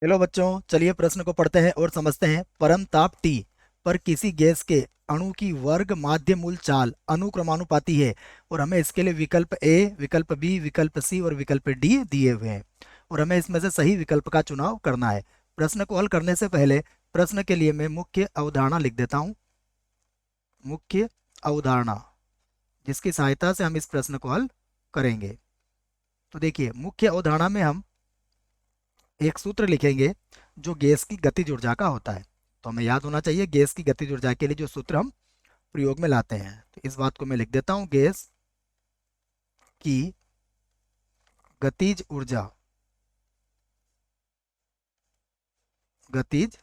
Hello बच्चों, चलिए प्रश्न को पढ़ते हैं और समझते हैं। परम ताप T पर किसी गैस के अणु की वर्ग माध्य मूल चाल अनुक्रमानुपाती है और हमें इसके लिए विकल्प ए, विकल्प बी, विकल्प सी और विकल्प डी दिए हुए हैं और हमें इसमें से सही विकल्प का चुनाव करना है। प्रश्न को हल करने से पहले प्रश्न के लिए मैं मुख्य अवधारणा लिख देता हूँ। मुख्य अवधारणा, जिसकी सहायता से हम इस प्रश्न को हल करेंगे। तो देखिए, मुख्य अवधारणा में हम एक सूत्र लिखेंगे जो गैस की गतिज ऊर्जा का होता है। तो हमें याद होना चाहिए गैस की गतिज ऊर्जा के लिए जो सूत्र हम प्रयोग में लाते हैं। तो इस बात को मैं लिख देता हूं, गैस की गतिज ऊर्जा, गतिज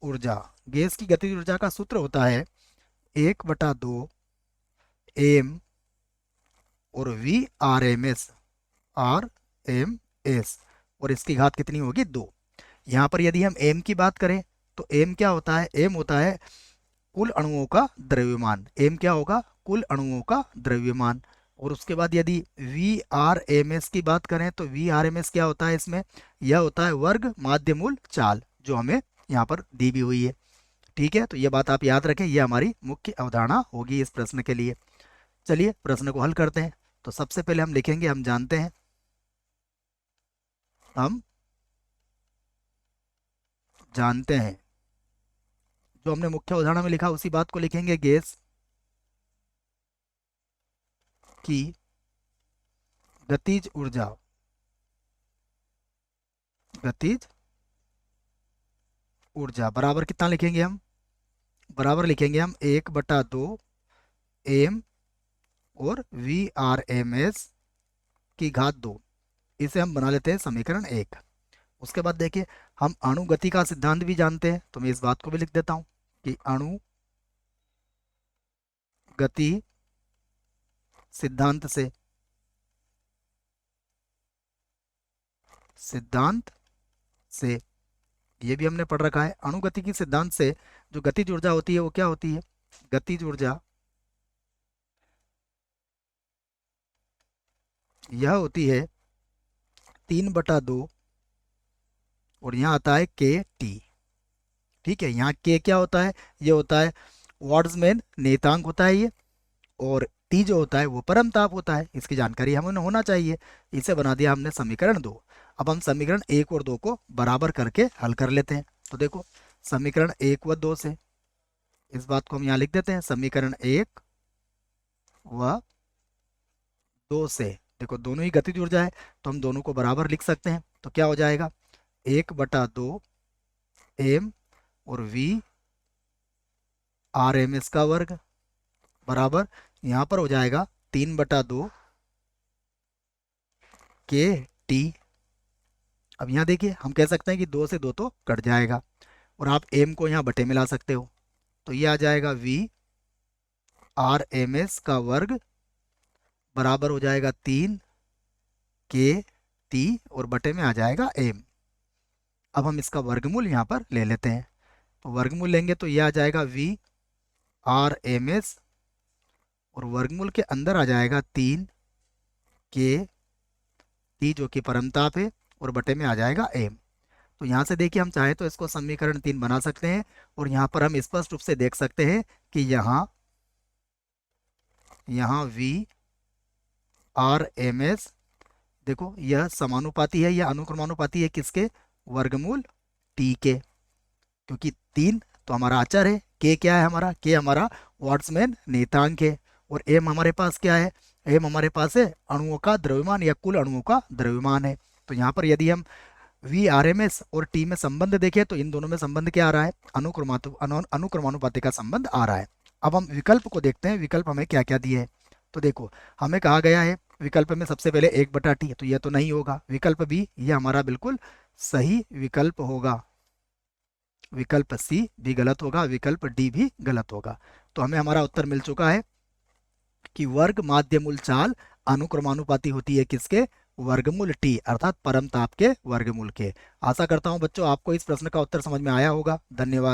ऊर्जा, गैस की गतिज ऊर्जा का सूत्र होता है 1/2 और Vrms और इसकी घात कितनी होगी, 2। यहाँ पर यदि हम एम की बात करें तो एम क्या होता है, एम होता है कुल अणुओं का द्रव्यमान। एम क्या होगा, कुल अणुओं का द्रव्यमान। और उसके बाद यदि वी आर एम एस की बात करें तो वी आर एम एस क्या होता है, इसमें यह होता है वर्ग माध्य मूल चाल, जो हमें यहाँ पर दी भी हुई है। ठीक है, तो ये बात आप याद रखें, ये हमारी मुख्य अवधारणा होगी इस प्रश्न के लिए। चलिए प्रश्न को हल करते हैं। तो सबसे पहले हम लिखेंगे, हम जानते हैं, जो हमने मुख्य उदाहरण में लिखा उसी बात को लिखेंगे, गैस की गतिज ऊर्जा, गतिज ऊर्जा बराबर कितना लिखेंगे हम, बराबर लिखेंगे हम 1/2 एम और Vrms की घात 2। इसे हम बना लेते हैं समीकरण 1। उसके बाद देखिए, हम अणुगति का सिद्धांत भी जानते हैं, तो मैं इस बात को भी लिख देता हूं कि अणु गति सिद्धांत से, सिद्धांत से, ये भी हमने पढ़ रखा है। अणुगति की सिद्धांत से जो गतिज ऊर्जा होती है वो क्या होती है, गतिज ऊर्जा यह होती है 3/2 और यहाँ आता है के टी। ठीक है, यहाँ के क्या होता है, ये होता है वाट्समैन नेतांक होता है ये, और टी जो होता है वो परम ताप होता है। इसकी जानकारी हमें होना चाहिए। इसे बना दिया हमने समीकरण 2। अब हम समीकरण 1 और 2 को बराबर करके हल कर लेते हैं। तो देखो, समीकरण 1 व 2 से इस बात को हम यहाँ लिख देते हैं, समीकरण 1 व 2 से। देखो, दोनों ही गतिज ऊर्जा है तो हम दोनों को बराबर लिख सकते हैं। तो क्या हो जाएगा, 1/2 एम और Vrms का वर्ग बराबर, यहाँ पर हो जाएगा 3/2 के टी। अब यहाँ देखिए, हम कह सकते हैं कि 2 से 2 तो कट जाएगा और आप एम को यहाँ बटे में ला सकते हो। तो ये आ जाएगा Vrms का वर्ग बराबर हो जाएगा 3 के टी और बटे में आ जाएगा एम। अब हम इसका वर्गमूल यहाँ पर ले लेते हैं। तो वर्गमूल लेंगे तो ये आ जाएगा Vrms और वर्गमूल के अंदर आ जाएगा 3 के टी जो कि परमताप है और बटे में आ जाएगा एम। तो यहाँ से देखिए, हम चाहे तो इसको समीकरण 3 बना सकते हैं और यहाँ पर हम स्पष्ट रूप से देख सकते हैं कि यहाँ यहाँ Vrms, देखो यह समानुपाती है या अनुक्रमानुपाती है किसके, वर्गमूल टी के। क्योंकि 3 तो हमारा अचर है, के क्या है हमारा, के हमारा वाट्समैन नेतांक है, और एम हमारे पास क्या है, एम हमारे पास है अणुओं का द्रव्यमान या कुल अणुओं का द्रव्यमान है। तो यहाँ पर यदि हम Vrms और टी में संबंध देखें तो इन दोनों में संबंध क्या आ रहा है, अनुक्रमानुपाती का संबंध आ रहा है। अब हम विकल्प को देखते हैं, विकल्प हमें क्या क्या दिए है। तो देखो, हमें कहा गया है विकल्प में सबसे पहले 1/t, तो यह तो नहीं होगा। विकल्प बी, ये हमारा बिल्कुल सही विकल्प होगा। विकल्प सी भी गलत होगा, विकल्प डी भी गलत होगा। तो हमें हमारा उत्तर मिल चुका है कि वर्ग माध्य मूल चाल अनुक्रमानुपाती होती है किसके, वर्गमूल टी अर्थात परमताप के वर्गमूल के। आशा करता हूं बच्चों आपको इस प्रश्न का उत्तर समझ में आया होगा। धन्यवाद।